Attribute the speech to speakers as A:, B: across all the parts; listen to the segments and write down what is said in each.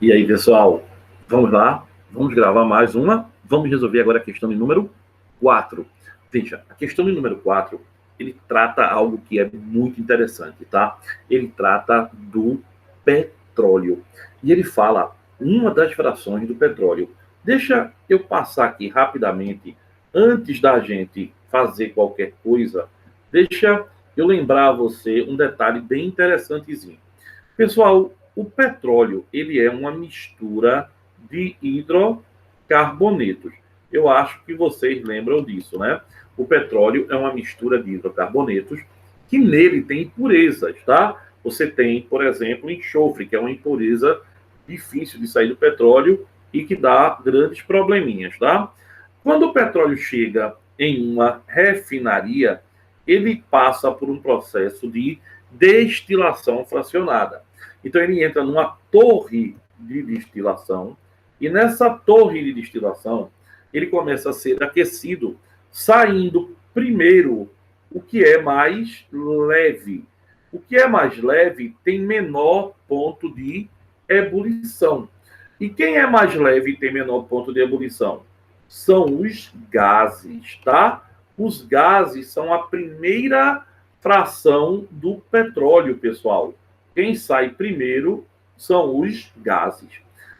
A: E aí, pessoal, vamos lá? Vamos gravar mais uma? Vamos resolver agora a questão de número 4. Veja, a questão de número 4, ele trata algo que é muito interessante, tá? Ele trata do petróleo. E ele fala uma das frações do petróleo. Deixa eu passar aqui rapidamente, antes da gente fazer qualquer coisa, deixa eu lembrar a você um detalhe bem interessantezinho. Pessoal, o petróleo, ele é uma mistura de hidrocarbonetos. Eu acho que vocês lembram disso, né? O petróleo é uma mistura de hidrocarbonetos que nele tem impurezas, tá? Você tem, por exemplo, enxofre, que é uma impureza difícil de sair do petróleo e que dá grandes probleminhas, tá? Quando o petróleo chega em uma refinaria, ele passa por um processo de destilação fracionada. Então, ele entra numa torre de destilação, e nessa torre de destilação, ele começa a ser aquecido, saindo primeiro o que é mais leve. O que é mais leve tem menor ponto de ebulição. E quem é mais leve e tem menor ponto de ebulição? São os gases, tá? Os gases são a primeira fração do petróleo, pessoal. Quem sai primeiro são os gases.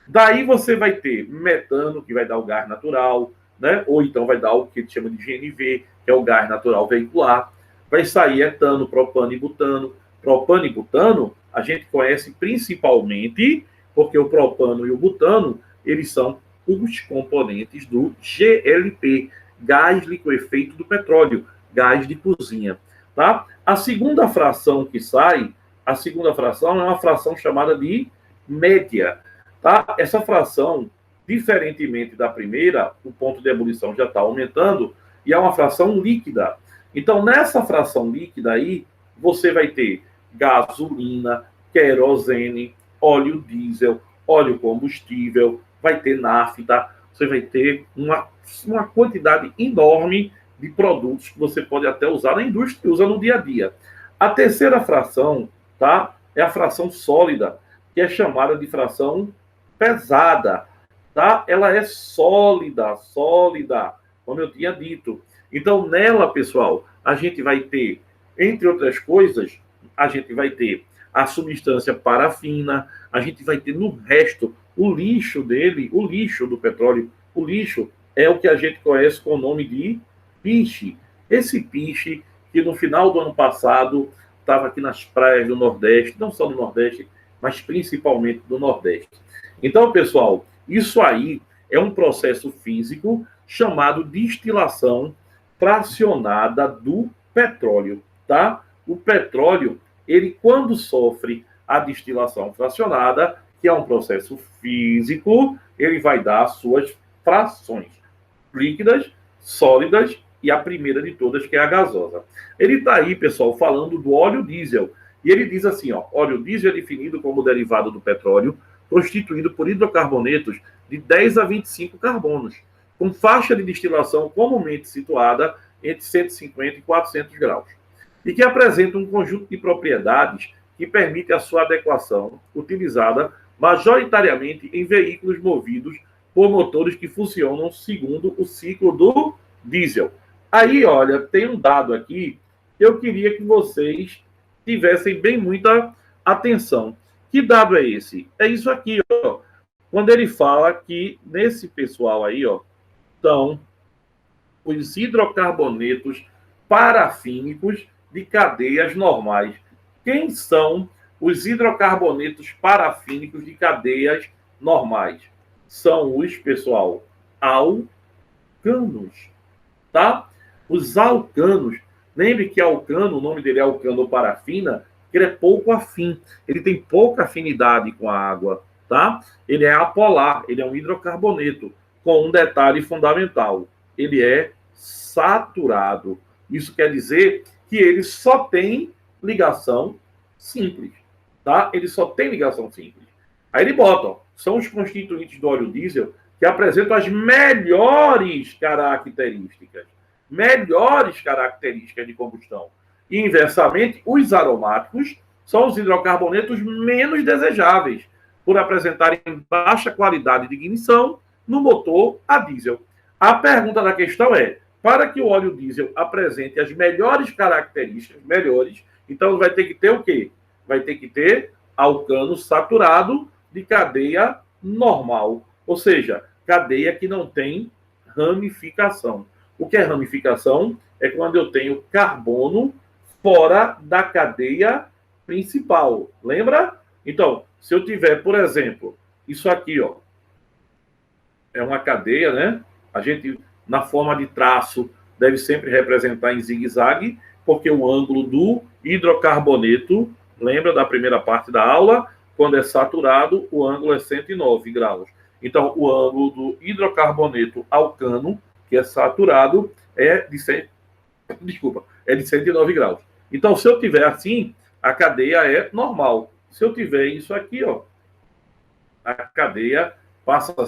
A: Daí você vai ter metano, que vai dar o gás natural, né? Ou então vai dar o que a gente chama de GNV, que é o gás natural veicular. Vai sair etano, propano e butano. Propano e butano a gente conhece principalmente porque o propano e o butano, eles são os componentes do GLP, gás liquefeito do petróleo, gás de cozinha, tá? A segunda fração que sai, a segunda fração é uma fração chamada de média, tá? Essa fração, diferentemente da primeira, o ponto de ebulição já está aumentando e é uma fração líquida. Então, nessa fração líquida aí, você vai ter gasolina, querosene, óleo diesel, óleo combustível, vai ter nafta, você vai ter uma quantidade enorme de produtos que você pode até usar na indústria e usa no dia a dia. A terceira fração, tá? É a fração sólida, que é chamada de fração pesada, tá? Ela é sólida, como eu tinha dito. Então, nela, pessoal, a gente vai ter, entre outras coisas, a gente vai ter a substância parafina, a gente vai ter no resto o lixo dele, o lixo do petróleo. O lixo é o que a gente conhece com o nome de piche. Esse piche que no final do ano passado estava aqui nas praias do Nordeste, não só do Nordeste, mas principalmente do Nordeste. Então, pessoal, isso aí é um processo físico chamado destilação fracionada do petróleo, tá? O petróleo, ele quando sofre a destilação fracionada, que é um processo físico, ele vai dar as suas frações líquidas, sólidas e a primeira de todas, que é a gasosa. Ele está aí, pessoal, falando do óleo diesel. E ele diz assim, ó, óleo diesel é definido como derivado do petróleo, constituído por hidrocarbonetos de 10 a 25 carbonos, com faixa de destilação comumente situada entre 150 e 400 graus, e que apresenta um conjunto de propriedades que permite a sua adequação, utilizada majoritariamente em veículos movidos por motores que funcionam segundo o ciclo do diesel. Aí, olha, tem um dado aqui que eu queria que vocês tivessem bem muita atenção. Que dado é esse? É isso aqui, ó. Quando ele fala que nesse pessoal aí, ó, estão os hidrocarbonetos parafínicos de cadeias normais. Quem são os hidrocarbonetos parafínicos de cadeias normais? São os, pessoal, alcanos, tá? Os alcanos. Lembre que alcano, o nome dele é alcano ou parafina, ele é pouco afim, ele tem pouca afinidade com a água, tá? Ele é apolar, ele é um hidrocarboneto, com um detalhe fundamental, ele é saturado. Isso quer dizer que ele só tem ligação simples, tá? Ele só tem ligação simples. Aí ele bota, ó, são os constituintes do óleo diesel que apresentam as melhores características de combustão. E, inversamente, os aromáticos são os hidrocarbonetos menos desejáveis, por apresentarem baixa qualidade de ignição no motor a diesel. A pergunta da questão é, para que o óleo diesel apresente as melhores características, então vai ter que ter o quê? Vai ter que ter alcano saturado de cadeia normal, ou seja, cadeia que não tem ramificação. O que é ramificação? É quando eu tenho carbono fora da cadeia principal. Lembra? Então, se eu tiver, por exemplo, isso aqui, ó, é uma cadeia, né? A gente, na forma de traço, deve sempre representar em zigue-zague, porque o ângulo do hidrocarboneto, lembra da primeira parte da aula? Quando é saturado, o ângulo é 109 graus. Então, o ângulo do hidrocarboneto alcano, que é saturado, é de 109 graus. Então, se eu tiver assim, a cadeia é normal. Se eu tiver isso aqui, ó, a cadeia passa a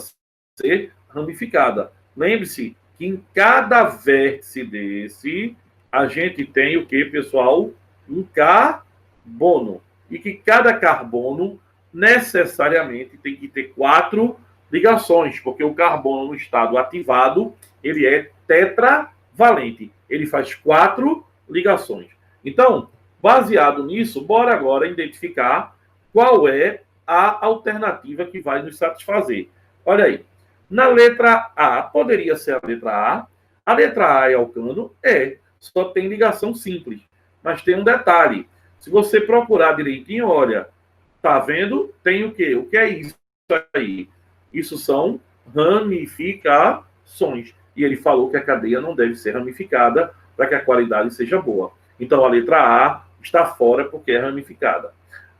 A: ser ramificada. Lembre-se que em cada vértice desse, a gente tem o que, pessoal? Um carbono. E que cada carbono necessariamente tem que ter 4 ligações, porque o carbono no estado ativado, ele é tetravalente. Ele faz 4 ligações. Então, baseado nisso, bora agora identificar qual é a alternativa que vai nos satisfazer. Olha aí. Na letra A, poderia ser a letra A. A letra A é alcano? É. Só tem ligação simples. Mas tem um detalhe. Se você procurar direitinho, olha, tá vendo? Tem o quê? O que é isso aí? Isso são ramificações. E ele falou que a cadeia não deve ser ramificada para que a qualidade seja boa. Então, a letra A está fora porque é ramificada.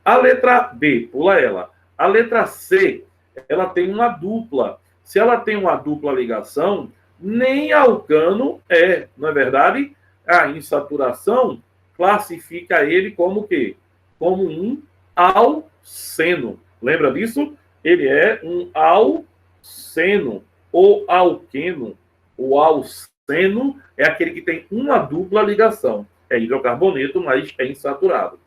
A: A letra B, pula ela. A letra C, ela tem uma dupla. Se ela tem uma dupla ligação, nem alcano é, não é verdade? A insaturação classifica ele como o quê? Como um alceno. Lembra disso? Ele é um alceno ou alqueno. O alceno é aquele que tem uma dupla ligação. É hidrocarboneto, mas é insaturado.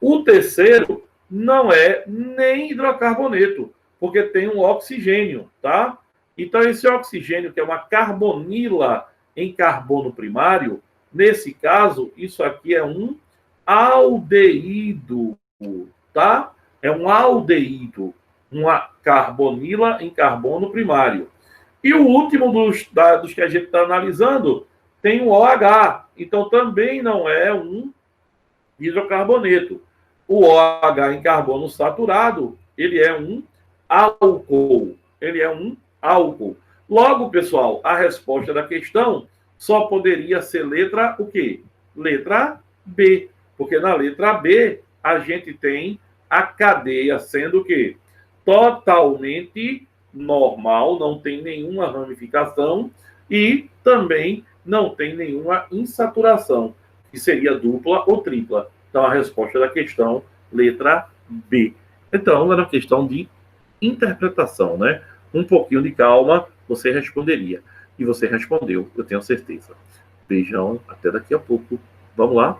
A: O terceiro não é nem hidrocarboneto, porque tem um oxigênio, tá? Então, esse oxigênio, que é uma carbonila em carbono primário, nesse caso, isso aqui é um aldeído, tá? É um aldeído, uma carbonila em carbono primário. E o último dos dados que a gente está analisando tem um OH, então também não é um hidrocarboneto. O OH em carbono saturado, ele é um álcool. Ele é um álcool. Logo, pessoal, a resposta da questão só poderia ser letra o quê? Letra B. Porque na letra B, a gente tem a cadeia sendo o quê? Totalmente normal, não tem nenhuma ramificação e também não tem nenhuma insaturação, que seria dupla ou tripla. Então, a resposta da questão, letra B. Então, era uma questão de interpretação, né? Um pouquinho de calma, você responderia. E você respondeu, eu tenho certeza. Beijão, até daqui a pouco. Vamos lá?